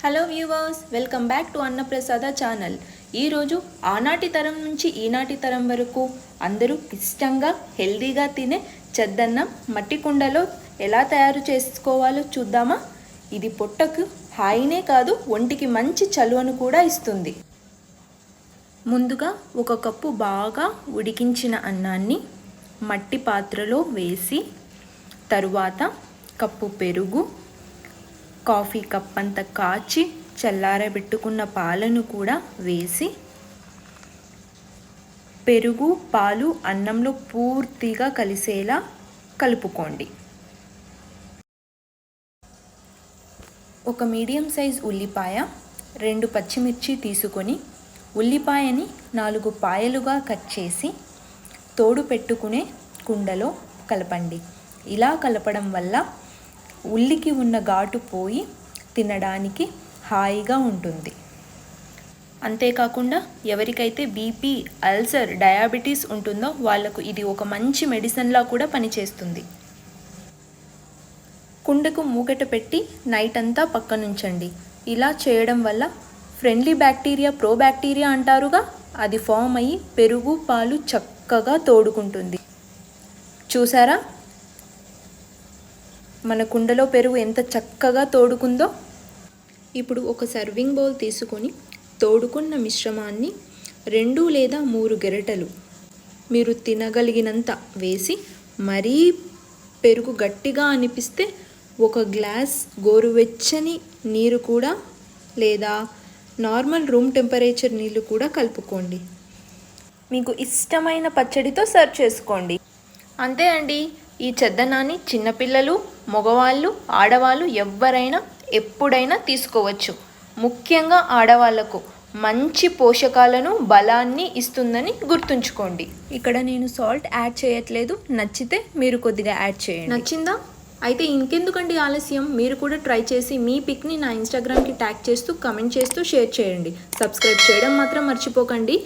Hello viewers, welcome back to అన్నప్రసాద channel. ఈరోజు ఆనాటి తరం నుంచి ఈనాటి తరం వరకు అందరూ ఇష్టంగా హెల్దీగా తినే చెద్దన్నం మట్టి కుండలో ఎలా తయారు చేసుకోవాలో చూద్దామా. ఇది పొట్టకు హాయినే కాదు, ఒంటికి మంచి చలువను కూడా ఇస్తుంది. ముందుగా 1 కప్పు బాగా ఉడికించిన అన్నాన్ని మట్టి పాత్రలో వేసి, తరువాత కప్పు పెరుగు, కాఫీ కప్ అంత కాచి చల్లారబెట్టుకున్న పాలను కూడా వేసి, పెరుగు పాలు అన్నంలో పూర్తిగా కలిసేలా కలుపుకోండి. ఒక మీడియం సైజ్ ఉల్లిపాయ, 2 పచ్చిమిర్చి తీసుకొని ఉల్లిపాయని 4 పాయలుగా కట్ చేసి తోడు పెట్టుకునే కుండలో కలపండి. ఇలా కలపడం వల్ల ఉల్లికి ఉన్న ఘాటు పోయి తినడానికి హాయిగా ఉంటుంది. అంతేకాకుండా ఎవరికైతే బీపీ, అల్సర్, డయాబెటీస్ ఉంటుందో వాళ్ళకు ఇది ఒక మంచి మెడిసిన్లా కూడా పనిచేస్తుంది. కుండకు మూగట పెట్టి నైట్ అంతా పక్కనుంచండి. ఇలా చేయడం వల్ల ఫ్రెండ్లీ బ్యాక్టీరియా, ప్రోబ్యాక్టీరియా అంటారుగా, అది ఫామ్ అయ్యి పెరుగు పాలు చక్కగా తోడుకుంటుంది. చూసారా మన కుండలో పెరుగు ఎంత చక్కగా తోడుకుందో. ఇప్పుడు ఒక సర్వింగ్ బౌల్ తీసుకొని తోడుకున్న మిశ్రమాన్ని 2 లేదా 3 గరిటెలు మీరు తినగలిగినంత వేసి, మరీ పెరుగు గట్టిగా అనిపిస్తే 1 గ్లాస్ గోరువెచ్చని నీరు కూడా లేదా నార్మల్ రూమ్ టెంపరేచర్ నీళ్ళు కూడా కలుపుకోండి. మీకు ఇష్టమైన పచ్చడితో సర్వ్ చేసుకోండి. అంతే అండి. ఈ చెద్దనాన్ని చిన్నపిల్లలు, మగవాళ్ళు, ఆడవాళ్ళు ఎవ్వరైనా ఎప్పుడైనా తీసుకోవచ్చు. ముఖ్యంగా ఆడవాళ్లకు మంచి పోషకాలను, బలాన్ని ఇస్తుందని గుర్తుంచుకోండి. ఇక్కడ నేను సాల్ట్ యాడ్ చేయట్లేదు, నచ్చితే మీరు కొద్దిగా యాడ్ చేయండి. నచ్చిందా? అయితే ఇంకెందుకండి ఆలస్యం, మీరు కూడా ట్రై చేసి మీ పిక్ని నా ఇన్స్టాగ్రామ్కి ట్యాగ్ చేస్తూ, కమెంట్ చేస్తూ షేర్ చేయండి. సబ్స్క్రైబ్ చేయడం మాత్రం మర్చిపోకండి.